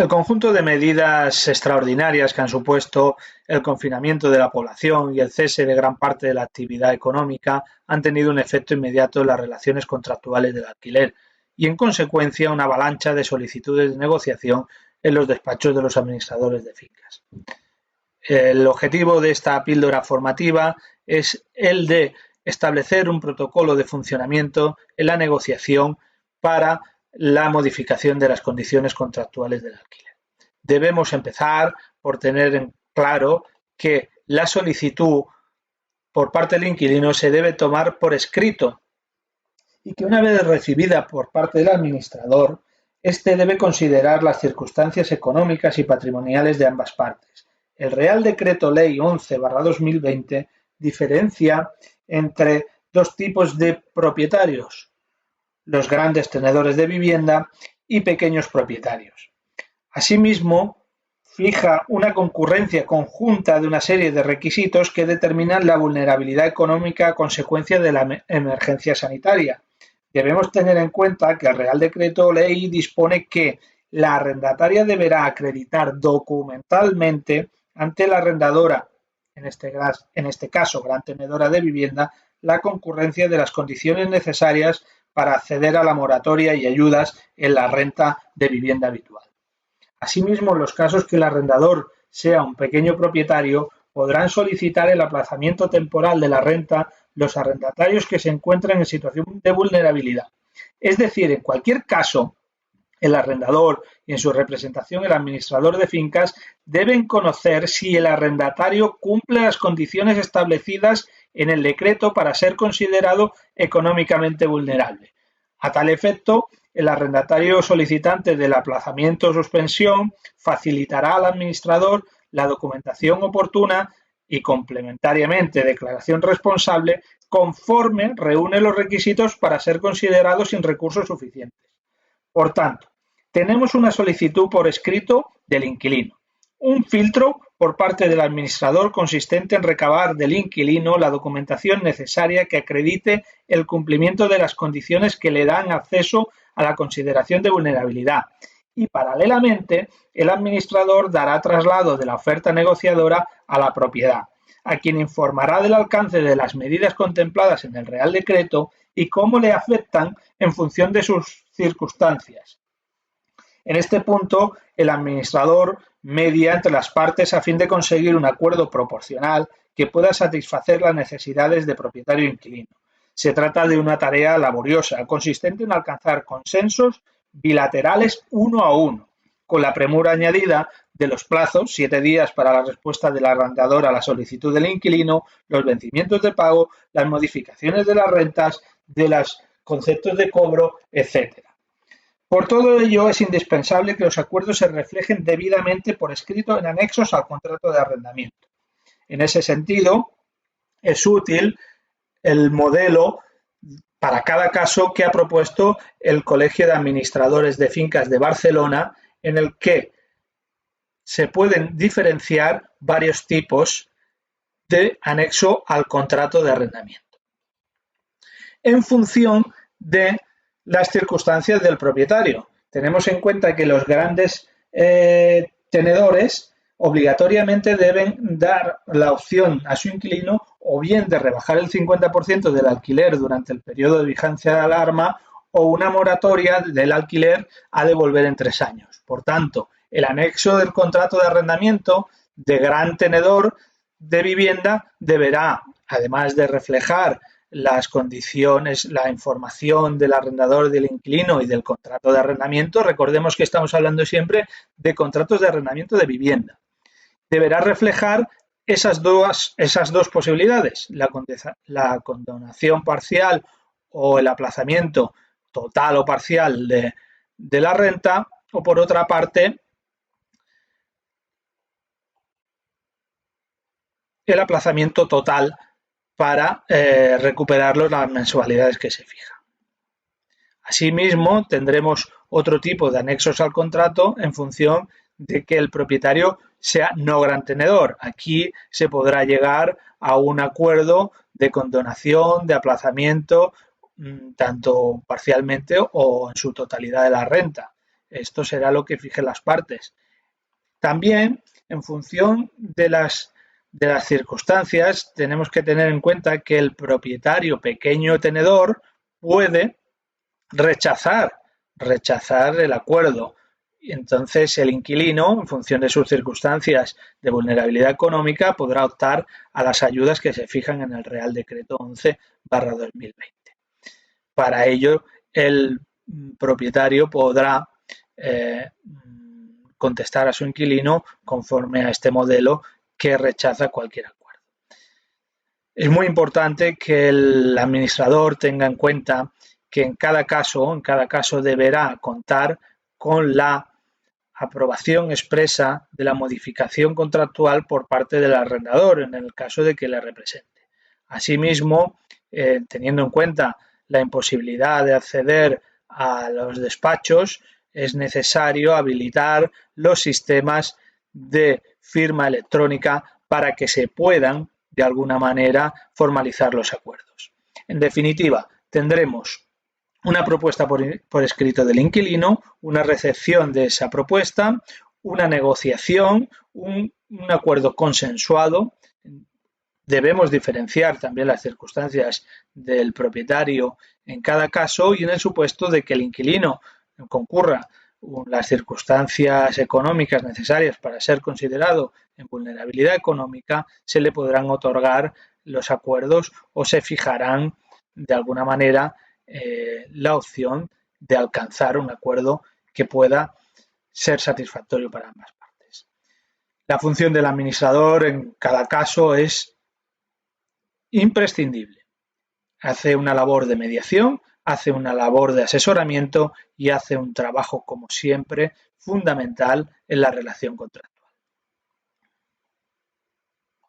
El conjunto de medidas extraordinarias que han supuesto el confinamiento de la población y el cese de gran parte de la actividad económica han tenido un efecto inmediato en las relaciones contractuales del alquiler y, en consecuencia, una avalancha de solicitudes de negociación en los despachos de los administradores de fincas. El objetivo de esta píldora formativa es el de establecer un protocolo de funcionamiento en la negociación para la modificación de las condiciones contractuales del alquiler. Debemos empezar por tener en claro que la solicitud por parte del inquilino se debe tomar por escrito y que una vez recibida por parte del administrador, éste debe considerar las circunstancias económicas y patrimoniales de ambas partes. El Real Decreto Ley 11/2020 diferencia entre dos tipos de propietarios: los grandes tenedores de vivienda y pequeños propietarios. Asimismo, fija una concurrencia conjunta de una serie de requisitos que determinan la vulnerabilidad económica a consecuencia de la emergencia sanitaria. Debemos tener en cuenta que el Real Decreto Ley dispone que la arrendataria deberá acreditar documentalmente ante la arrendadora, en este caso gran tenedora de vivienda, la concurrencia de las condiciones necesarias para acceder a la moratoria y ayudas en la renta de vivienda habitual. Asimismo, en los casos que el arrendador sea un pequeño propietario, podrán solicitar el aplazamiento temporal de la renta los arrendatarios que se encuentren en situación de vulnerabilidad. Es decir, en cualquier caso, el arrendador y en su representación el administrador de fincas deben conocer si el arrendatario cumple las condiciones establecidas en el decreto para ser considerado económicamente vulnerable. A tal efecto, el arrendatario solicitante del aplazamiento o suspensión facilitará al administrador la documentación oportuna y, complementariamente, declaración responsable conforme reúne los requisitos para ser considerado sin recursos suficientes. Por tanto, tenemos una solicitud por escrito del inquilino, un filtro por parte del administrador consistente en recabar del inquilino la documentación necesaria que acredite el cumplimiento de las condiciones que le dan acceso a la consideración de vulnerabilidad, y paralelamente el administrador dará traslado de la oferta negociadora a la propiedad, a quien informará del alcance de las medidas contempladas en el Real Decreto y cómo le afectan en función de sus circunstancias. En este punto, el administrador media entre las partes a fin de conseguir un acuerdo proporcional que pueda satisfacer las necesidades de propietario e inquilino. Se trata de una tarea laboriosa, consistente en alcanzar consensos bilaterales uno a uno, con la premura añadida de los plazos, 7 días para la respuesta del arrendador a la solicitud del inquilino, los vencimientos de pago, las modificaciones de las rentas, de los conceptos de cobro, etc. Por todo ello, es indispensable que los acuerdos se reflejen debidamente por escrito en anexos al contrato de arrendamiento. En ese sentido, es útil el modelo para cada caso que ha propuesto el Colegio de Administradores de Fincas de Barcelona, en el que se pueden diferenciar varios tipos de anexo al contrato de arrendamiento, en función de las circunstancias del propietario. Tenemos en cuenta que los grandes tenedores obligatoriamente deben dar la opción a su inquilino o bien de rebajar el 50% del alquiler durante el periodo de vigencia de alarma o una moratoria del alquiler a devolver en 3 años. Por tanto, el anexo del contrato de arrendamiento de gran tenedor de vivienda deberá, además de reflejar las condiciones, la información del arrendador, del inquilino y del contrato de arrendamiento, recordemos que estamos hablando siempre de contratos de arrendamiento de vivienda, deberá reflejar esas dos posibilidades, la condonación parcial o el aplazamiento total o parcial de la renta, o por otra parte, el aplazamiento total para recuperarlos las mensualidades que se fijan. Asimismo, tendremos otro tipo de anexos al contrato en función de que el propietario sea no gran tenedor. Aquí se podrá llegar a un acuerdo de condonación, de aplazamiento, tanto parcialmente o en su totalidad de la renta. esto será lo que fijen las partes. También, en función de las circunstancias, tenemos que tener en cuenta que el propietario pequeño tenedor puede rechazar el acuerdo. Y entonces el inquilino, en función de sus circunstancias de vulnerabilidad económica, podrá optar a las ayudas que se fijan en el Real Decreto 11/2020. Para ello, el propietario podrá contestar a su inquilino conforme a este modelo que rechaza cualquier acuerdo. Es muy importante que el administrador tenga en cuenta que en cada caso deberá contar con la aprobación expresa de la modificación contractual por parte del arrendador en el caso de que le represente. Asimismo, teniendo en cuenta la imposibilidad de acceder a los despachos, es necesario habilitar los sistemas de firma electrónica para que se puedan, de alguna manera, formalizar los acuerdos. En definitiva, tendremos una propuesta por escrito del inquilino, una recepción de esa propuesta, una negociación, un acuerdo consensuado. Debemos diferenciar también las circunstancias del propietario en cada caso y en el supuesto de que el inquilino concurra las circunstancias económicas necesarias para ser considerado en vulnerabilidad económica, se le podrán otorgar los acuerdos o se fijarán de alguna manera la opción de alcanzar un acuerdo que pueda ser satisfactorio para ambas partes. La función del administrador en cada caso es imprescindible. Hace una labor de mediación, hace una labor de asesoramiento y hace un trabajo, como siempre, fundamental en la relación contractual.